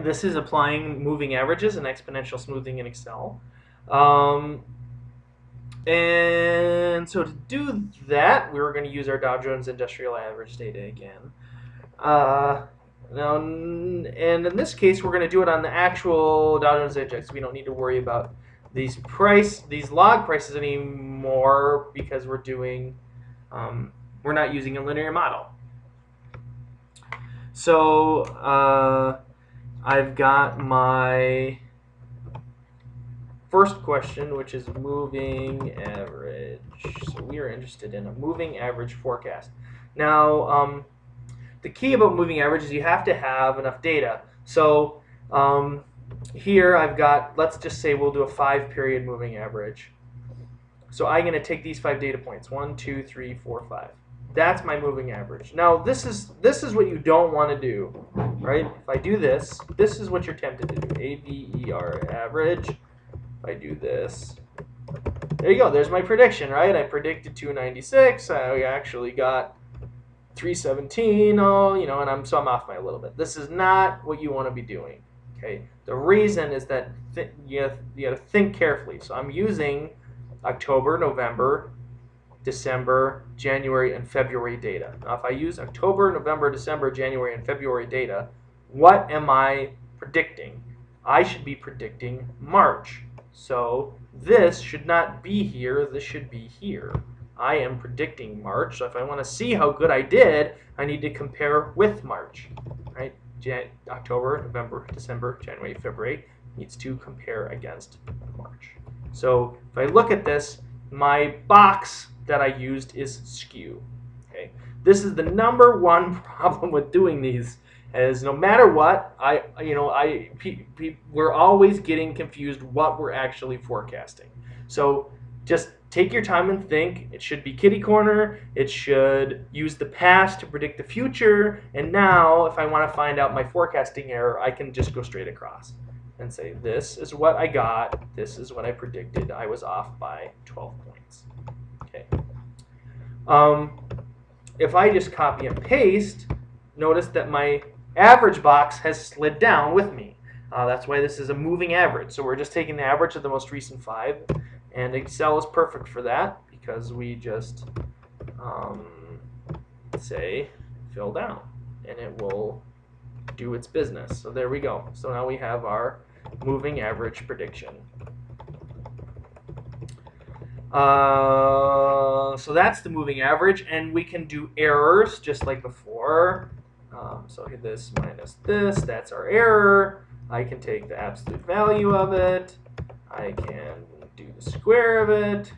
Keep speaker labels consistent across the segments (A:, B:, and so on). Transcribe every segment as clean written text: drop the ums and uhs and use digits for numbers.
A: This is applying moving averages and exponential smoothing in Excel. And so to do that, we were going to use our Dow Jones Industrial Average data again. Now, and in this case, we're going to do it on the actual Dow Jones Index. We don't need to worry about these log prices anymore because we're doing, we're not using a linear model. So I've got my first question, which is moving average. So we are interested in a moving average forecast. Now, the key about moving average is you have to have enough data. So here I've got, let's just say we'll do a 5-period moving average. So I'm going to take these 5 data points, 1, 2, 3, 4, 5. That's my moving average. Now this is what you don't want to do, right? If I do this, this is what you're tempted to do. AVER average. If I do this, there you go. There's my prediction, right? I predicted 296. I actually got 317. Oh, you know, and I'm off by a little bit. This is not what you want to be doing. Okay. The reason is that you got to think carefully. So I'm using October, November, December, January, and February data. Now, if I use October, November, December, January, and February data, what am I predicting? I should be predicting March. So this should not be here. This should be here. I am predicting March. So if I want to see how good I did, I need to compare with March, right? October, November, December, January, February needs to compare against March. So if I look at this, my box that I used is skew. Okay, this is the #1 problem with doing these. Is no matter what, we're always getting confused what we're actually forecasting. So just take your time and think. It should be kitty corner. It should use the past to predict the future. And now, if I want to find out my forecasting error, I can just go straight across and say, this is what I got. This is what I predicted. I was off by 12 points. Okay. If I just copy and paste, notice that my average box has slid down with me. That's why this is a moving average. So we're just taking the average of the most recent 5, and Excel is perfect for that because we just say fill down, and it will do its business. So there we go. So now we have our moving average prediction. So that's the moving average, and we can do errors just like before. So this minus this, that's our error. I can take the absolute value of it. I can do the square of it,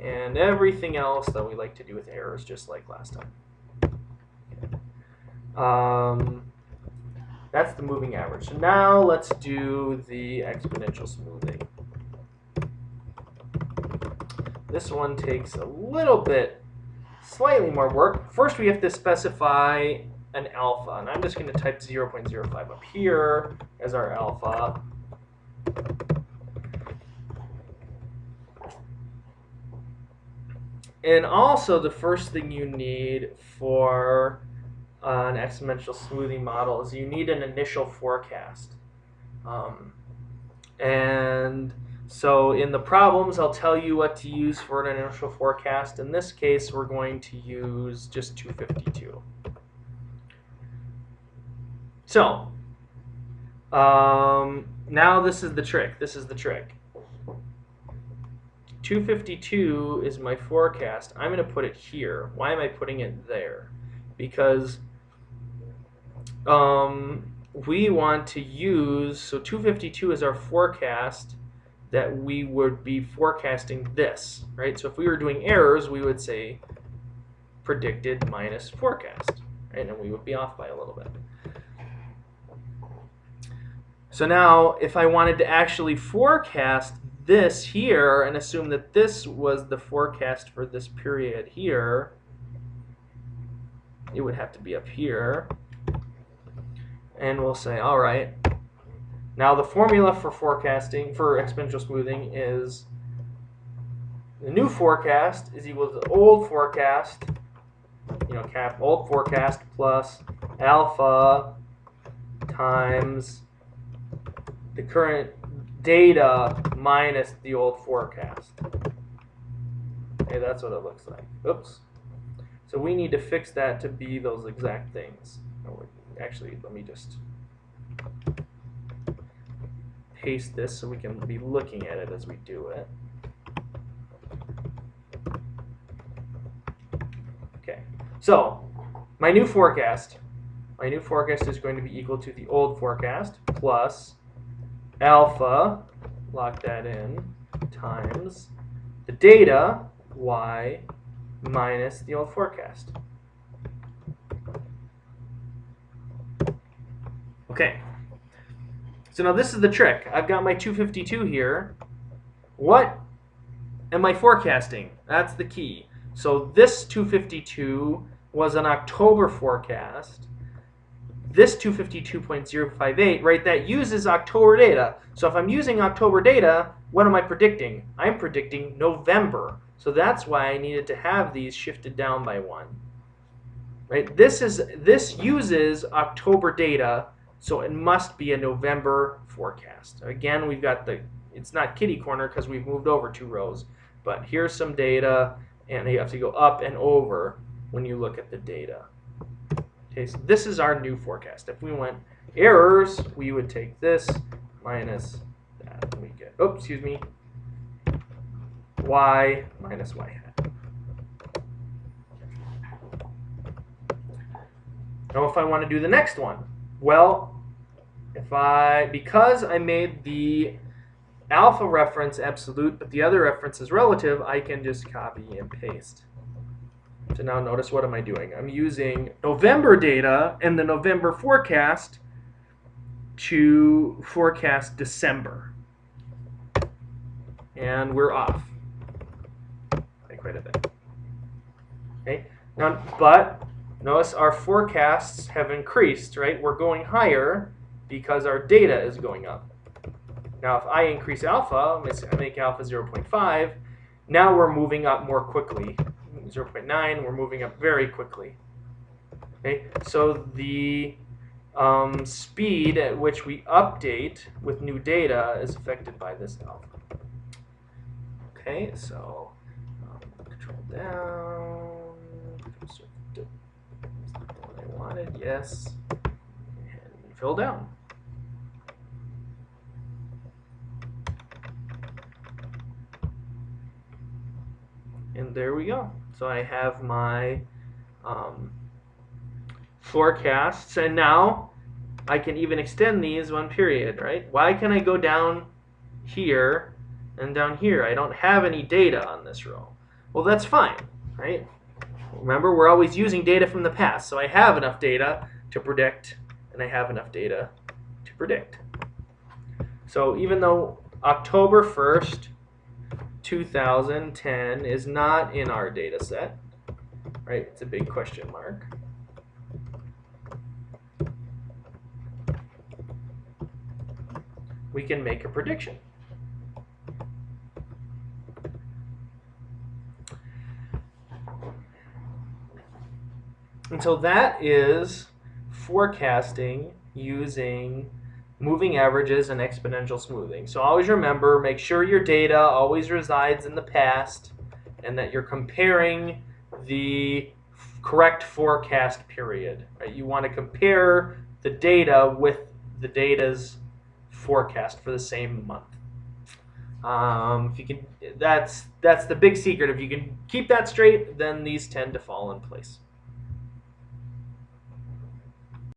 A: and everything else that we like to do with errors, just like last time. That's the moving average. So now let's do the exponential smoothing. This one takes a little bit, slightly more work. First, we have to specify an alpha, and I'm just going to type 0.05 up here as our alpha. And also, the first thing you need for an exponential smoothing model is you need an initial forecast. And so in the problems, I'll tell you what to use for an initial forecast. In this case, we're going to use just 252. So now this is the trick. This is the trick. 252 is my forecast. I'm going to put it here. Why am I putting it there? Because we want to use, so 252 is our forecast that we would be forecasting this, right? So if we were doing errors, we would say predicted minus forecast, right? And we would be off by a little bit. So now, if I wanted to actually forecast this here and assume that this was the forecast for this period here, it would have to be up here. And we'll say, all right, now the formula for forecasting, for exponential smoothing, is the new forecast is equal to the old forecast, old forecast plus alpha times the current data minus the old forecast. Okay, that's what it looks like. Oops. So we need to fix that to be those exact things. Actually, let me just paste this so we can be looking at it as we do it. Okay, so my new forecast is going to be equal to the old forecast plus alpha, lock that in, times the data, y, minus the old forecast. Okay, so now this is the trick. I've got my 252 here. What am I forecasting? That's the key. So this 252 was an October forecast. This 252.058, right, that uses October data. So if I'm using October data, what am I predicting? I'm predicting November. So that's why I needed to have these shifted down by 1. Right? This uses October data, so it must be a November forecast. Again, we've got it's not kitty corner because we've moved over 2 rows, but here's some data, and you have to go up and over when you look at the data. Okay, so this is our new forecast. If we went errors, we would take this minus that. We get, oops, excuse me, y minus y hat. Now if I want to do the next one, well, because I made the alpha reference absolute, but the other reference is relative, I can just copy and paste. So now notice, what am I doing? I'm using November data and the November forecast to forecast December. And we're off by quite a bit. Okay? Now, but notice our forecasts have increased, right? We're going higher because our data is going up. Now, if I increase alpha, I make alpha 0.5, now we're moving up more quickly. 0.9, we're moving up very quickly. Okay, so the speed at which we update with new data is affected by this alpha. Okay, so control down, that's not what I wanted, yes, and fill down. And there we go. So I have my forecasts, and now I can even extend these one period, right? Why can I go down here and down here? I don't have any data on this row. Well, that's fine, right? Remember, we're always using data from the past, so I have enough data to predict, and I have enough data to predict. So even though October 1st, 2010 is not in our data set, right? It's a big question mark. We can make a prediction. And so that is forecasting using moving averages and exponential smoothing. So always remember, make sure your data always resides in the past and that you're comparing the correct forecast period. Right? You want to compare the data with the data's forecast for the same month. If you can, that's the big secret. If you can keep that straight, then these tend to fall in place.